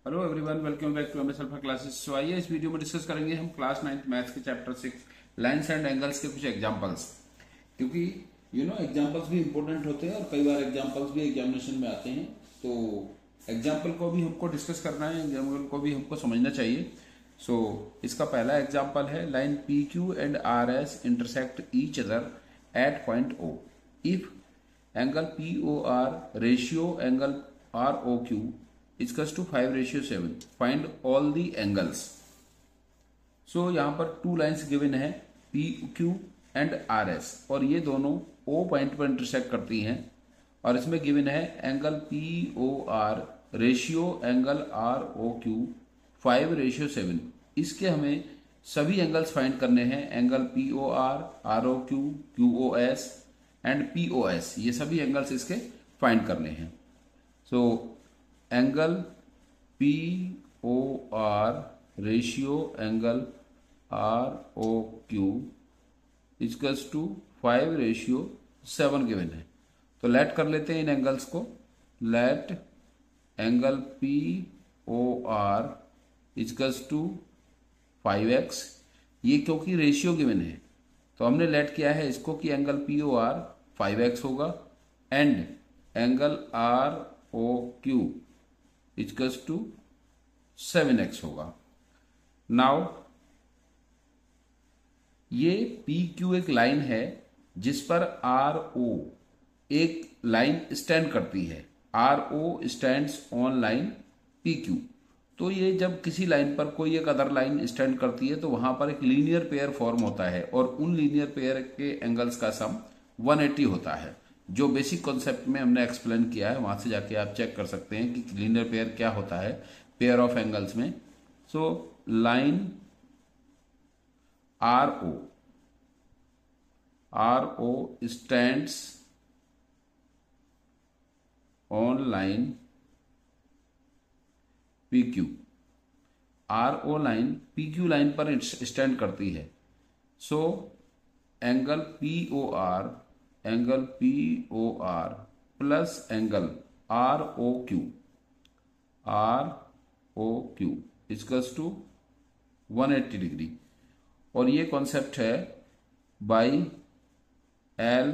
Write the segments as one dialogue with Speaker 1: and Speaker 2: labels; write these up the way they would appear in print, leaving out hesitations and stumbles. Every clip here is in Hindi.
Speaker 1: Hello everyone, welcome back to MS Alpha Classes. So आइए इस वीडियो में डिस्कस करेंगे हम क्लास 9th मैथ्स के चैप्टर 6 लाइंस एंड एंगल्स के कुछ एग्जांपल्स। क्योंकि एग्जांपल्स भी इंपॉर्टेंट होते हैं और कई बार एग्जांपल्स भी एग्जामिनेशन में आते हैं, तो एग्जांपल को भी हमको डिस्कस करना है, एग्जाम्पल को भी हमको समझना चाहिए। सो इसका पहला एग्जाम्पल है line P Q and R S intersect each other at point O if angle P O R ratio angle R O Q equals to 5:7। Find all the angles. So यहां पर टू लाइंस गिवन है, P Q and R S, और ये दोनों ओ पॉइंट पर इंटरसेक्ट करती हैं। और इसमें गिवन है angle P O R ratio angle R O Q 5:7। इसके हमें सभी एंगल्स फाइंड करने हैं, angle P O R O Q, Q O S and P O S, ये सभी एंगल्स इसके फाइंड करने हैं। So angle P O R ratio angle R O Q equals to 5:7 given है। तो लेट कर लेते हैं इन एंगल्स को। Let angle P O R equals to 5x। ये क्योंकि रेशियो गिवन है तो हमने लेट किया है इसको कि angle P O R 5x होगा and angle R O Q equals to 7x होगा। नाउ ये पी क्यू एक लाइन है जिस पर आर ओ एक लाइन स्टैंड करती है। R O stands on line P Q. तो ये जब किसी लाइन पर कोई एक अदर लाइन स्टैंड करती है तो वहां पर एक लीनियर पेयर फॉर्म होता है और उन लीनियर पेयर के एंगल्स का सम 180 होता है। जो बेसिक कॉन्सेप्ट में हमने एक्सप्लेन किया है वहां से जाके आप चेक कर सकते हैं कि लीनियर पेयर क्या होता है पेयर ऑफ एंगल्स में। So line R O stands on line P Q. R O line P Q line पर स्टैंड करती है। So angle P O R plus angle R O Q equals to 180 degree. और ये कॉन्सेप्ट है by L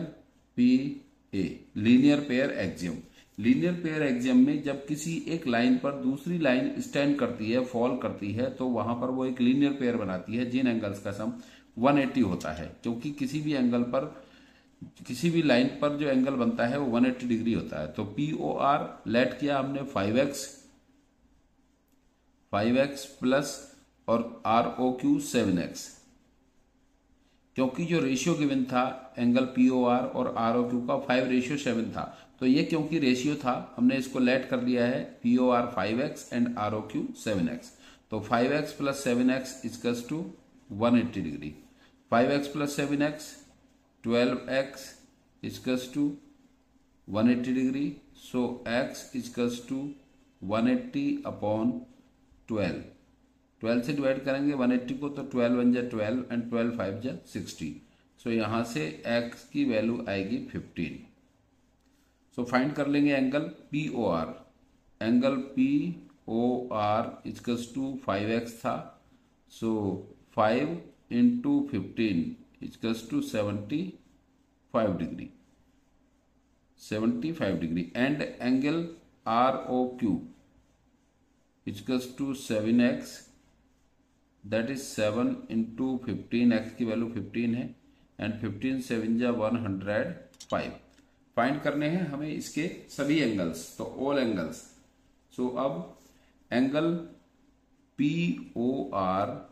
Speaker 1: P A, linear pair axiom. Linear pair axiom में जब किसी एक लाइन पर दूसरी लाइन स्टैंड करती है, फॉल करती है, तो वहां पर वो एक लीनियर पेयर बनाती है जिन एंगल्स का सम 180 होता है। क्योंकि किसी भी एंगल पर, किसी भी लाइन पर जो एंगल बनता है वो 180 डिग्री होता है। तो पी ओ आर लेट किया हमने 5x प्लस और आर ओ क्यू 7x। क्योंकि जो रेशियो गिवन था एंगल पी ओ आर और आर ओ क्यू का 5:7 था, तो ये क्योंकि रेशियो था हमने इसको लेट कर दिया है P O R 5x and R O Q 7x। तो 5x plus 7x equals to 180 degree. 5x plus 7x 12x equals to 180 degree. So x equals to 180 upon 12। 12 से डिवाइड करेंगे 180 को तो 12 बन जाए 12 एंड 12 5 जा 60। सो यहां से x की वैल्यू आएगी 15। सो फाइंड कर लेंगे angle P O R. Angle P O R equals to 5x था। So 5 into 15 equals to 75 degree. 75 degree and angle R O Q equals to 7x, that is 7 into 15, x की वैल्यू 15 है एंड 15 7 जा 105। फाइंड करने हैं हमें इसके सभी एंगल्स, तो ऑल एंगल्स। सो अब angle P O R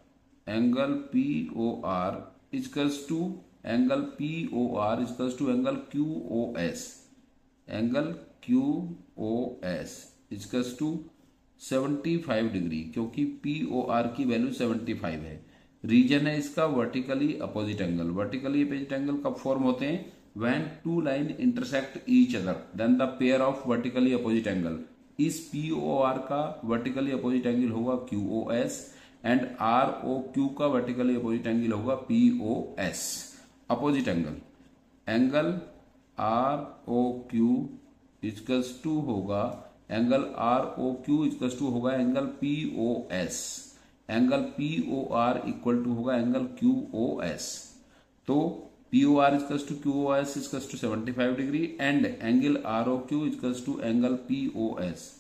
Speaker 1: equals to angle P O R equals to angle Q O S. Angle Q O S equals to 75 degree, क्योंकि पी ओ आर की वैल्यू 75 है। रीजन है इसका vertically opposite angle. Vertically opposite angle कब फॉर्म होते हैं? When two line intersect each other, then the pair of vertically opposite angle. इस पी ओ आर का वर्टिकली अपोजिट एंगल होगा Q O S and R O Q का वर्टिकली अपोजिट एंगल होगा P O S. Opposite angle, angle R O Q equals to होगा angle R O Q equal to होगा angle P O S, angle P O R equal to होगा एंगल क्यू ओ एस। तो P O R equal to Q O S equal to 75 degree and angle R O Q equal to angle P O S,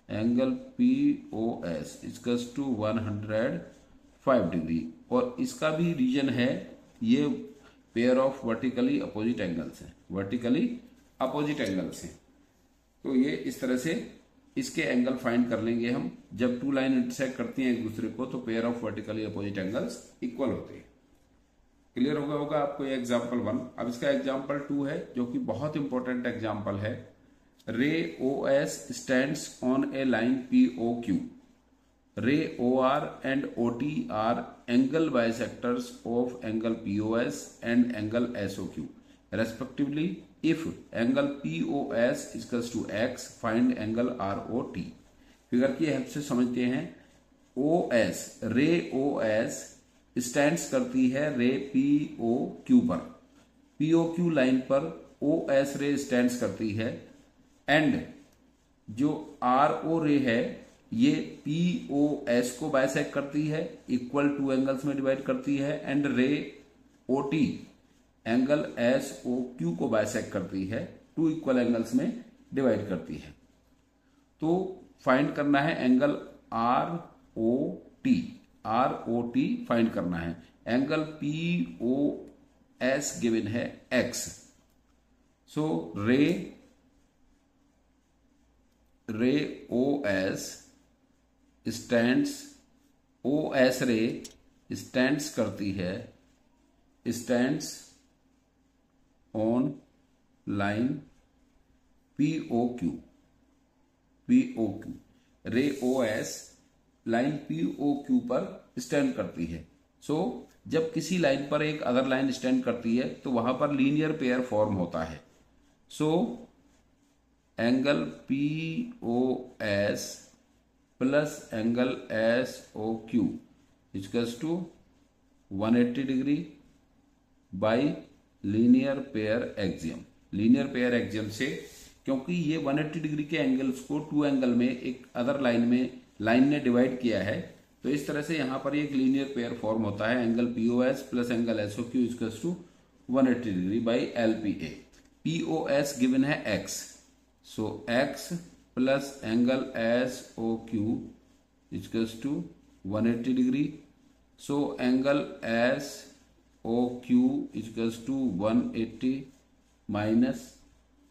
Speaker 1: angle P O S equal to 105 degree. और इसका भी रीजन है, ये pair of vertically opposite angles है, वर्टिकली अपोजिट एंगल्स हैं। तो ये इस तरह से इसके एंगल फाइंड कर लेंगे हम। जब टू लाइन इंटरसेक्ट करती हैं एक दूसरे को तो pair of vertically opposite angles equal होते हैं। क्लियर होगा आपको ये एग्जाम्पल 1। अब इसका एग्जाम्पल 2 है जो कि बहुत इंपॉर्टेंट एग्जाम्पल है। Ray O S stands on a line P O Q, ray O R and O T are angle bisectors of angle P O S and angle S O Q respectively. If angle P O S equals to x, find angle R O T. Figure की हेल्प से समझते हैं। ओ एस, रे ओ एस स्टैंड्स करती है रे पी ओ क्यू पर, पी ओ क्यू लाइन पर ओ एस रे स्टैंड्स करती है एंड जो आर ओ रे है ये पी ओ एस को बाइसेक्ट करती है, इक्वल टू एंगल्स में डिवाइड करती है and ray O T angle S O Q को बाइसेक्ट करती है, टू इक्वल एंगल्स में डिवाइड करती है। तो फाइंड करना है angle R O T, R O T find करना है। Angle P O S given है x, so ray O S stands, O S ray stands करती है, stands on line P O Q, P O Q, ray O S line P O Q पर स्टैंड करती है। सो जब किसी लाइन पर एक अदर लाइन स्टैंड करती है तो वहां पर लीनियर पेयर फॉर्म होता है। So angle P O S plus angle S O Q equals to 180 degree by linear pair axiom. Linear pair axiom से, क्योंकि ये 180 डिग्री के एंगल्स को टू एंगल में एक अदर लाइन ने डिवाइड किया है, तो इस तरह से यहां पर एक लीनियर पेयर फॉर्म होता है। Angle P O S plus angle S O Q equals to 180 degree by L P A. P O S given है x, so x plus angle S O Q equals to 180 degree. So angle S O Q equals to 180 minus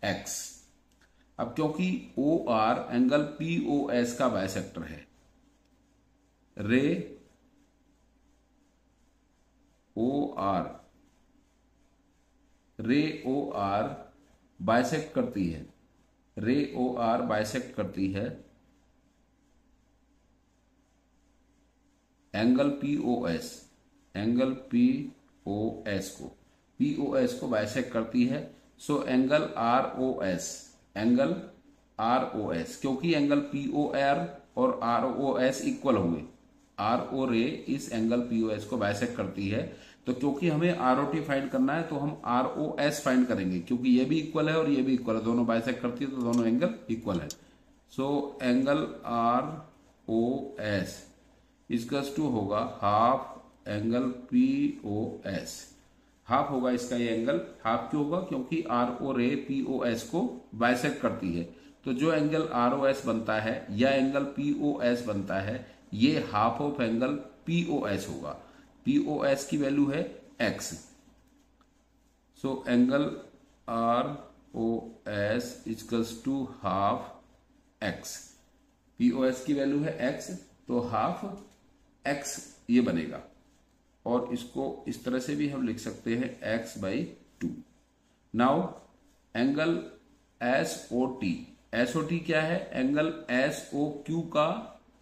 Speaker 1: x. अब क्योंकि O R angle P O S का बाइसेक्टर है, रे ओ आर बाइसेक्ट करती है, रे ओ आर बाइसेक्ट करती है angle P O S, angle P O S को, पी ओ एस को बाइसेक्ट करती है। So angle R O S, angle R O S, क्योंकि एंगल पी ओ आर और आर ओ एस इक्वल हुए, आर ओ रे इस एंगल पी ओ एस को बाइसेक्ट करती है। तो क्योंकि हमें आर ओ टी फाइंड करना है तो हम आर ओ एस फाइंड करेंगे, क्योंकि ये भी इक्वल है और ये भी इक्वल है, दोनों बाइसेक्ट करती है तो दोनों एंगल इक्वल है। So angle R O S equals to होगा half angle P O S, half होगा इसका ये एंगल। हाफ क्यों होगा? क्योंकि आर ओ रे पी ओ एस को बाइसेक्ट करती है। तो जो एंगल आर ओ एस बनता है या एंगल पी ओ एस बनता है, ये half of angle P O S होगा। पी ओ एस की वैल्यू है x, so angle R O S equals to half x. P O S की वैल्यू है एक्स, तो हाफ एक्स ये बनेगा। और इसको इस तरह से भी हम लिख सकते हैं x by 2। Now angle S O T, S O T क्या है? एंगल एस ओ क्यू का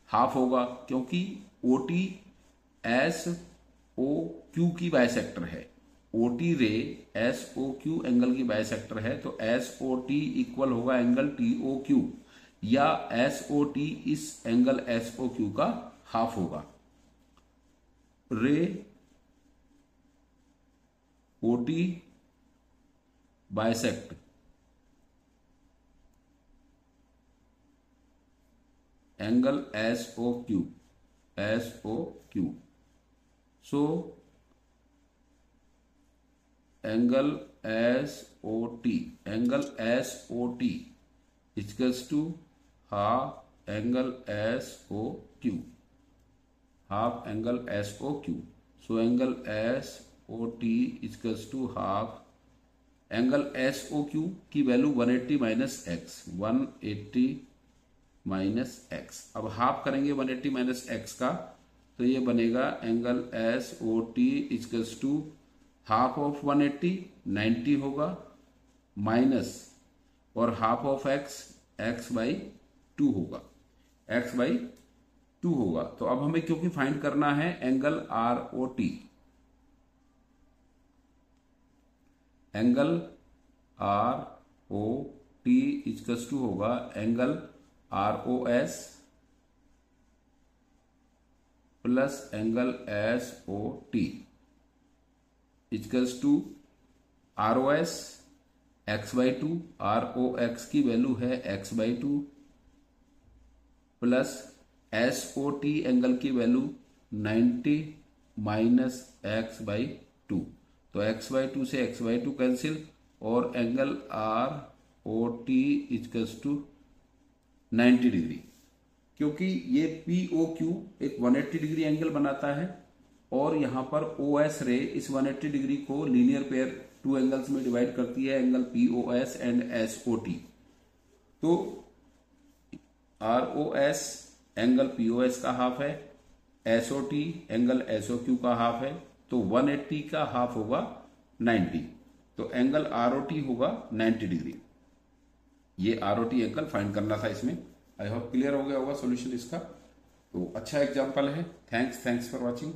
Speaker 1: हाफ होगा, क्योंकि O T S O Q की बाइसेक्टर है। O T ray S O Q angle की बाइसेक्टर है, तो एस ओ टी इक्वल होगा एंगल टी ओ क्यू, या S O T is angle S O Q का हाफ होगा। Ray O T bisect angle S O Q, S O Q. So angle S O T, angle S O T equals to half angle S O Q, half angle S O Q. So angle S O T equals to half angle S O Q की value 180 minus X, 180 minus x. अब हाफ करेंगे 180 माइनस एक्स का, तो ये बनेगा angle S O T equals to half of 180 90 होगा, माइनस और half of x x by 2 होगा, एक्स बाई 2 होगा। तो अब हमें क्योंकि फाइंड करना है angle R O T, angle R O T equals to होगा angle R O S plus angle S O T equals to R O S X by 2, R O X की वैल्यू है X by 2 plus S O T angle की वैल्यू 90 माइनस एक्स बाई 2। तो एक्स बाई 2 से एक्स बाई 2 कैंसिल और angle R O T equals to 90 degree. क्योंकि ये पी ओ क्यू एक 180 डिग्री एंगल बनाता है और यहां पर ओ एस रे इस 180 डिग्री को लीनियर पेयर टू एंगल्स में डिवाइड करती है, angle P O S and S O T. तो R O S angle P O S का हाफ है, S O T angle S O Q का हाफ है, तो 180 का हाफ होगा 90, तो एंगल आर ओ टी होगा 90 डिग्री। ये R O T angle find करना था इसमें। आई होप क्लियर हो गया होगा सॉल्यूशन इसका। तो अच्छा एग्जांपल है। Thanks for watching.